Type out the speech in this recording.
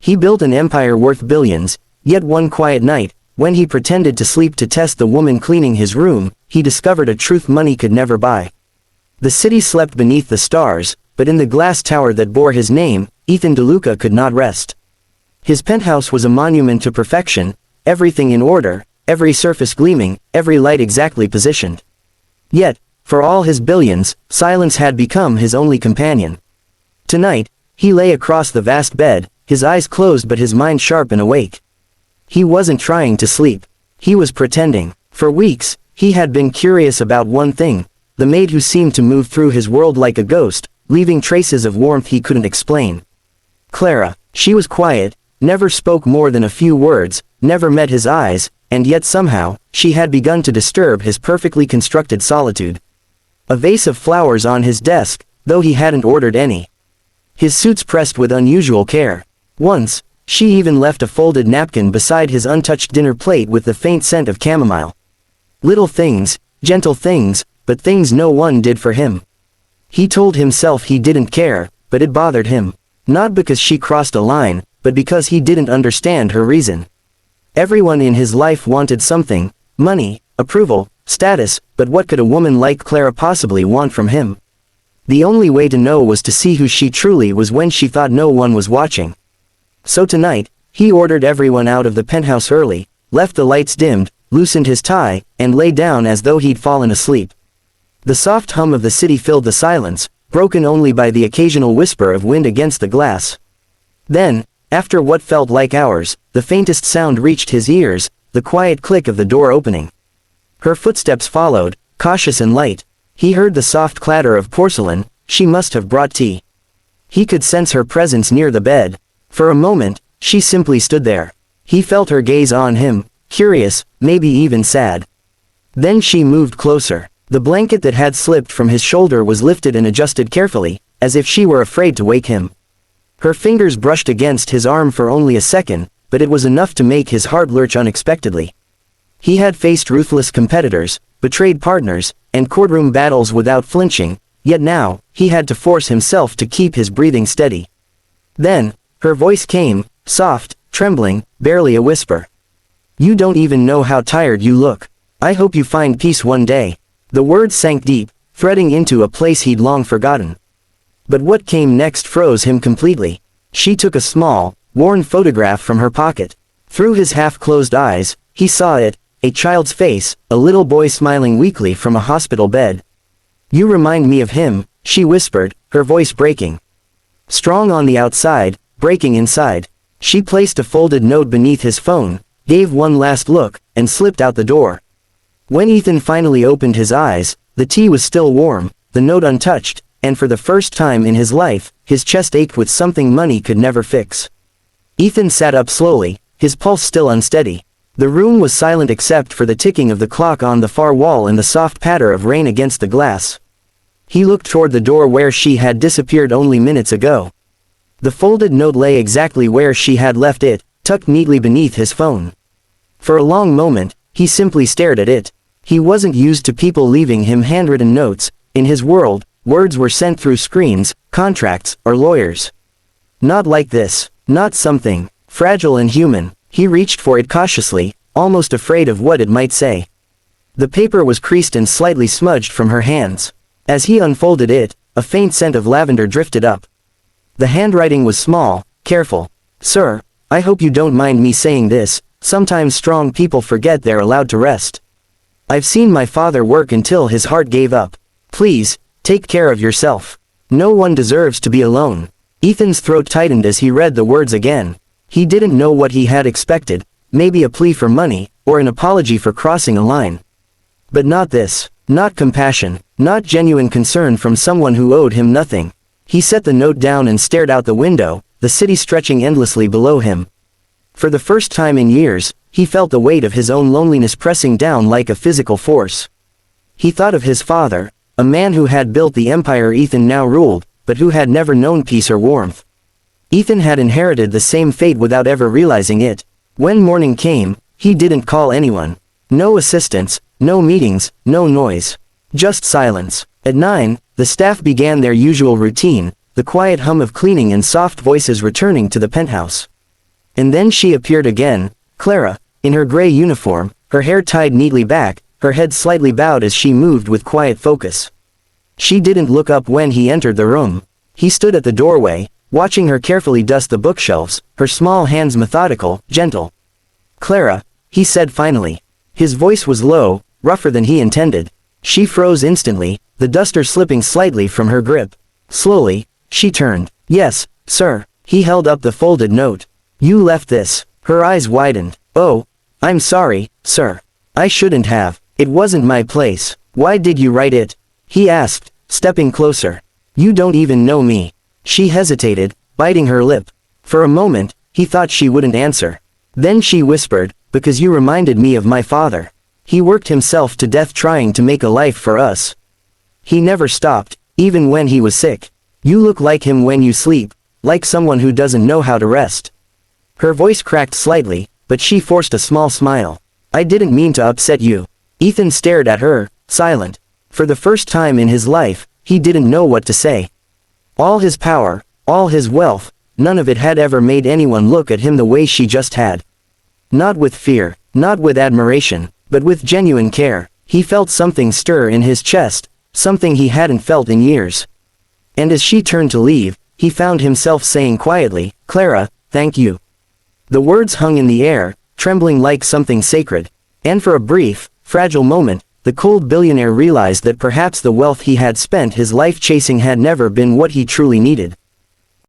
He built an empire worth billions, yet one quiet night, when he pretended to sleep to test the woman cleaning his room, he discovered a truth money could never buy. The city slept beneath the stars, but in the glass tower that bore his name, Ethan DeLuca could not rest. His penthouse was a monument to perfection, everything in order, every surface gleaming, every light exactly positioned. Yet, for all his billions, silence had become his only companion. Tonight, he lay across the vast bed, his eyes closed but his mind sharp and awake. He wasn't trying to sleep. He was pretending. For weeks, he had been curious about one thing, the maid who seemed to move through his world like a ghost, leaving traces of warmth he couldn't explain. Clara. She was quiet, never spoke more than a few words, never met his eyes, and yet somehow, she had begun to disturb his perfectly constructed solitude. A vase of flowers on his desk, though he hadn't ordered any. His suits pressed with unusual care. Once, she even left a folded napkin beside his untouched dinner plate with the faint scent of chamomile. Little things, gentle things, but things no one did for him. He told himself he didn't care, but it bothered him. Not because she crossed a line, but because he didn't understand her reason. Everyone in his life wanted something, money, approval, status, but what could a woman like Clara possibly want from him? The only way to know was to see who she truly was when she thought no one was watching. So tonight, he ordered everyone out of the penthouse early, left the lights dimmed, loosened his tie, and lay down as though he'd fallen asleep. The soft hum of the city filled the silence, broken only by the occasional whisper of wind against the glass. Then, after what felt like hours, the faintest sound reached his ears, the quiet click of the door opening. Her footsteps followed, cautious and light. He heard the soft clatter of porcelain. She must have brought tea. He could sense her presence near the bed. For a moment, she simply stood there. He felt her gaze on him, curious, maybe even sad. Then she moved closer. The blanket that had slipped from his shoulder was lifted and adjusted carefully, as if she were afraid to wake him. Her fingers brushed against his arm for only a second, but it was enough to make his heart lurch unexpectedly. He had faced ruthless competitors, betrayed partners, and courtroom battles without flinching, yet now, he had to force himself to keep his breathing steady. Then, her voice came, soft, trembling, barely a whisper. "You don't even know how tired you look. I hope you find peace one day." The words sank deep, threading into a place he'd long forgotten. But what came next froze him completely. She took a small, worn photograph from her pocket. Through his half-closed eyes, he saw it, a child's face, a little boy smiling weakly from a hospital bed. "You remind me of him," she whispered, her voice breaking. Strong on the outside, breaking inside. She placed a folded note beneath his phone, gave one last look, and slipped out the door. When Ethan finally opened his eyes, the tea was still warm, the note untouched, and for the first time in his life, his chest ached with something money could never fix. Ethan sat up slowly, his pulse still unsteady. The room was silent except for the ticking of the clock on the far wall and the soft patter of rain against the glass. He looked toward the door where she had disappeared only minutes ago. The folded note lay exactly where she had left it, tucked neatly beneath his phone. For a long moment, he simply stared at it. He wasn't used to people leaving him handwritten notes. In his world, words were sent through screens, contracts, or lawyers. Not like this. Not something fragile and human. He reached for it cautiously, almost afraid of what it might say. The paper was creased and slightly smudged from her hands. As he unfolded it, a faint scent of lavender drifted up. The handwriting was small, careful. "Sir, I hope you don't mind me saying this, sometimes strong people forget they're allowed to rest. I've seen my father work until his heart gave up. Please, take care of yourself. No one deserves to be alone." Ethan's throat tightened as he read the words again. He didn't know what he had expected, maybe a plea for money, or an apology for crossing a line. But not this. Not compassion, not genuine concern from someone who owed him nothing. He set the note down and stared out the window, the city stretching endlessly below him. For the first time in years, he felt the weight of his own loneliness pressing down like a physical force. He thought of his father, a man who had built the empire Ethan now ruled, but who had never known peace or warmth. Ethan had inherited the same fate without ever realizing it. When morning came, he didn't call anyone. No assistants, no meetings, no noise. Just silence. At 9, the staff began their usual routine, the quiet hum of cleaning and soft voices returning to the penthouse. And then she appeared again, Clara, in her gray uniform, her hair tied neatly back, her head slightly bowed as she moved with quiet focus. She didn't look up when he entered the room. He stood at the doorway, watching her carefully dust the bookshelves, her small hands methodical, gentle. "Clara," he said finally. His voice was low, rougher than he intended. She froze instantly, the duster slipping slightly from her grip. Slowly, she turned. "Yes, sir." He held up the folded note. "You left this." Her eyes widened. "Oh, I'm sorry, sir. I shouldn't have. It wasn't my place." "Why did you write it?" he asked, stepping closer. "You don't even know me." She hesitated, biting her lip. For a moment, he thought she wouldn't answer. Then she whispered, "Because you reminded me of my father. He worked himself to death trying to make a life for us. He never stopped, even when he was sick. You look like him when you sleep, like someone who doesn't know how to rest." Her voice cracked slightly, but she forced a small smile. "I didn't mean to upset you." Ethan stared at her, silent. For the first time in his life, he didn't know what to say. All his power, all his wealth, none of it had ever made anyone look at him the way she just had. Not with fear, not with admiration, but with genuine care. He felt something stir in his chest, something he hadn't felt in years. And as she turned to leave, he found himself saying quietly, "Clara, thank you." The words hung in the air, trembling like something sacred. And for a brief, fragile moment, the cold billionaire realized that perhaps the wealth he had spent his life chasing had never been what he truly needed.